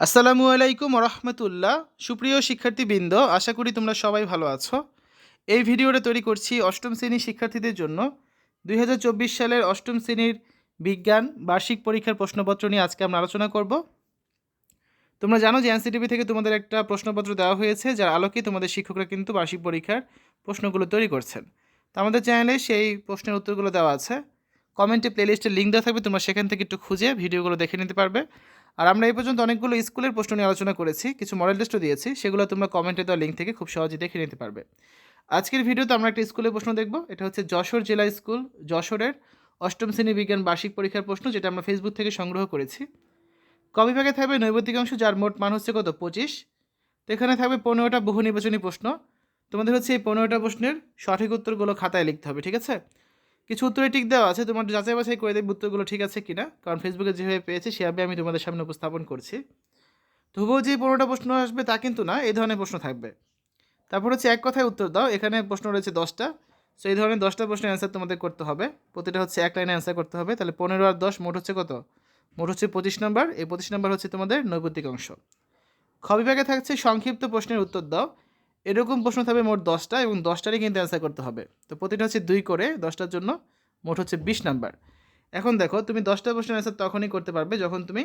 আসসালামু আলাইকুম রহমতুল্লাহ। সুপ্রিয় শিক্ষার্থীবৃন্দ, আশা করি তোমরা সবাই ভালো আছো। এই ভিডিওটা তৈরি করছি অষ্টম শ্রেণীর শিক্ষার্থীদের জন্য। 2024 সালের অষ্টম শ্রেণীর বিজ্ঞান বার্ষিক পরীক্ষার প্রশ্নপত্র নিয়ে আজকে আমরা আলোচনা করব। তোমরা জানো যে এনসিটিভি থেকে তোমাদের একটা প্রশ্নপত্র দেওয়া হয়েছে, যার আলোকে তোমাদের শিক্ষকরা কিন্তু বার্ষিক পরীক্ষার প্রশ্নগুলো তৈরি করছেন। তো আমাদের চ্যানেলে সেই প্রশ্নের উত্তরগুলো দেওয়া আছে। কমেন্টে প্লেলিস্টের লিঙ্ক দেওয়া থাকবে, তোমরা সেখান থেকে একটু খুঁজে ভিডিওগুলো দেখে নিতে পারবে। আর আমরা এই পর্যন্ত অনেকগুলো স্কুলের প্রশ্ন নিয়ে আলোচনা করেছি, কিছু মডেল টেস্টও দিয়েছি, সেগুলো তোমরা কমেন্টে দেওয়া লিঙ্ক থেকে খুব সহজে দেখে নিতে পারবে। আজকের ভিডিওতে আমরা একটা স্কুলের প্রশ্ন দেখব। এটা হচ্ছে যশোর জেলা স্কুল যশোরের অষ্টম শ্রেণী বিজ্ঞান বার্ষিক পরীক্ষার প্রশ্ন, যেটা আমরা ফেসবুক থেকে সংগ্রহ করেছি। ক বিভাগে থাকবে নৈবেদিক অংশ, যার মোট মান হচ্ছে কত 25। তো এখানে থাকবে 15টা বহু নির্বাচনী প্রশ্ন। তোমাদের হচ্ছে এই 15টা প্রশ্নের সঠিক উত্তরগুলো খাতায় লিখতে হবে, ঠিক আছে? কিছু উত্তরে টিক দেওয়া আছে, তোমার যাচাই বাছাই করে দেবে উত্তরগুলো ঠিক আছে কিনা, কারণ ফেসবুকে যেভাবে পেয়েছি সেভাবে আমি তোমাদের সামনে উপস্থাপন করছি। তো হুবহু যে 15টা প্রশ্ন আসবে তা কিন্তু না, এই ধরনের প্রশ্ন থাকবে। তারপর হচ্ছে এক কথায় উত্তর দাও, এখানে প্রশ্ন রয়েছে 10টা। সো এই ধরনের 10টা প্রশ্নের অ্যান্সার তোমাদের করতে হবে, প্রতিটা হচ্ছে এক লাইনে অ্যান্সার করতে হবে। তাহলে 15 আর 10 মোট হচ্ছে কত? মোট হচ্ছে 25 নাম্বার। এই 25 নাম্বার হচ্ছে তোমাদের নৈবেদিক অংশ। খ বিভাগে থাকছে সংক্ষিপ্ত প্রশ্নের উত্তর দাও। এরকম প্রশ্ন থাকবে মোট 10টা, এবং 10টারই কিন্তু অ্যান্সার করতে হবে। তো প্রতিটা হচ্ছে 2 করে, 10টার জন্য মোট হচ্ছে 20 নাম্বার। এখন দেখো, তুমি 10টা প্রশ্নের অ্যান্সার তখনই করতে পারবে যখন তুমি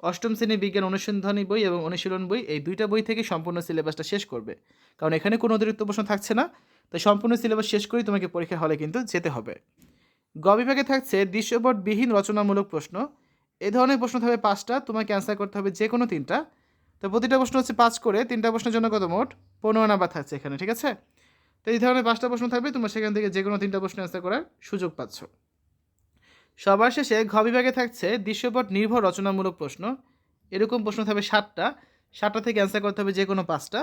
অষ্টম শ্রেণী বিজ্ঞান অনুসন্ধানী বই এবং অনুশীলন বই, এই দুইটা বই থেকে সম্পূর্ণ সিলেবাসটা শেষ করবে। কারণ এখানে কোনো অতিরিক্ত প্রশ্ন থাকছে না, তাই সম্পূর্ণ সিলেবাস শেষ করেই তোমাকে পরীক্ষা হলে কিন্তু যেতে হবে। গ বিভাগে থাকছে দৃশ্যপটবিহীন রচনামূলক প্রশ্ন। এ ধরনের প্রশ্ন থাকবে 5টা, তোমাকে অ্যান্সার করতে হবে যে কোনো 3টা। তো প্রতিটা প্রশ্ন হচ্ছে 5 করে, 3টা প্রশ্নের জন্য কত? মোট 15 নাম্বার থাকছে এখানে, ঠিক আছে? তো এই ধরনের 5টা প্রশ্ন থাকবে, তোমরা সেখান থেকে যে কোনো 3টা প্রশ্ন অ্যান্সার করার সুযোগ পাচ্ছ। সবার শেষে ঘ বিভাগে থাকছে দৃশ্যপট নির্ভর রচনামূলক প্রশ্ন। এরকম প্রশ্ন থাকবে 7টা থেকে অ্যান্সার করতে হবে যে কোনো 5টা।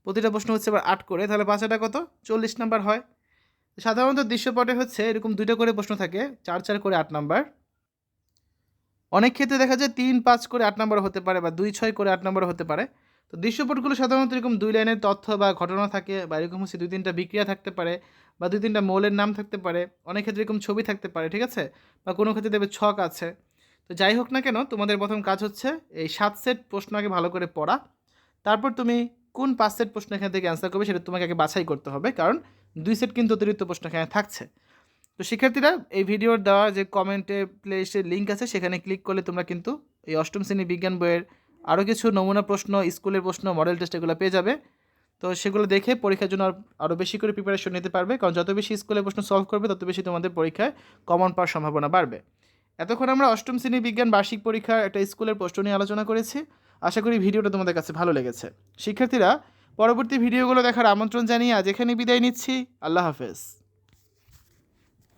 প্রতিটা প্রশ্ন হচ্ছে আবার 8 করে, তাহলে 5টা কত? 40 নাম্বার হয়। সাধারণত দৃশ্যপটে হচ্ছে এরকম 2টা করে প্রশ্ন থাকে, 4 করে 8 নাম্বার। অনেক ক্ষেত্রে দেখা যায় 3-5 করে 8 নাম্বার হতে পারে, বা 2-6 করে 8 নাম্বার হতে পারে। তো দৃশ্যপটগুলো সাধারণত এরকম 2 লাইনের তথ্য বা ঘটনা থাকে, বা এরকম হচ্ছে 2-3টা বিক্রিয়া থাকতে পারে, বা 2-3টা মৌলের নাম থাকতে পারে। অনেক ক্ষেত্রে এরকম ছবি থাকতে পারে, ঠিক আছে? বা কোনো ক্ষেত্রে দেবে ছক আছে। তো যাই হোক না কেন, তোমাদের প্রথম কাজ হচ্ছে এই 7 সেট প্রশ্ন আগে ভালো করে পড়া। তারপর তুমি কোন 5 সেট প্রশ্ন এখান থেকে অ্যান্সার করবে সেটা তোমাকে আগে বাছাই করতে হবে, কারণ 2 সেট কিন্তু অতিরিক্ত প্রশ্ন এখানে থাকছে। তো শিক্ষার্থীরা, এই ভিডিওর দেওয়া যে কমেন্টে প্লেলিস্টের লিঙ্ক আছে, সেখানে ক্লিক করলে তোমরা কিন্তু এই অষ্টম শ্রেণী বিজ্ঞান বইয়ের আরও কিছু নমুনা প্রশ্ন, স্কুলের প্রশ্ন, মডেল টেস্ট এগুলো পেয়ে যাবে। তো সেগুলো দেখে পরীক্ষার জন্য আরও বেশি করে প্রিপারেশন নিতে পারবে, কারণ যত বেশি স্কুলের প্রশ্ন সলভ করবে তত বেশি তোমাদের পরীক্ষায় কমন পাওয়ার সম্ভাবনা বাড়বে। এতক্ষণ আমরা অষ্টম শ্রেণী বিজ্ঞান বার্ষিক পরীক্ষার একটা স্কুলের প্রশ্ন নিয়ে আলোচনা করেছি। আশা করি ভিডিওটা তোমাদের কাছে ভালো লেগেছে। শিক্ষার্থীরা, পরবর্তী ভিডিওগুলো দেখার আমন্ত্রণ জানিয়ে আজ এখানে বিদায় নিচ্ছি। আল্লাহ হাফেজ।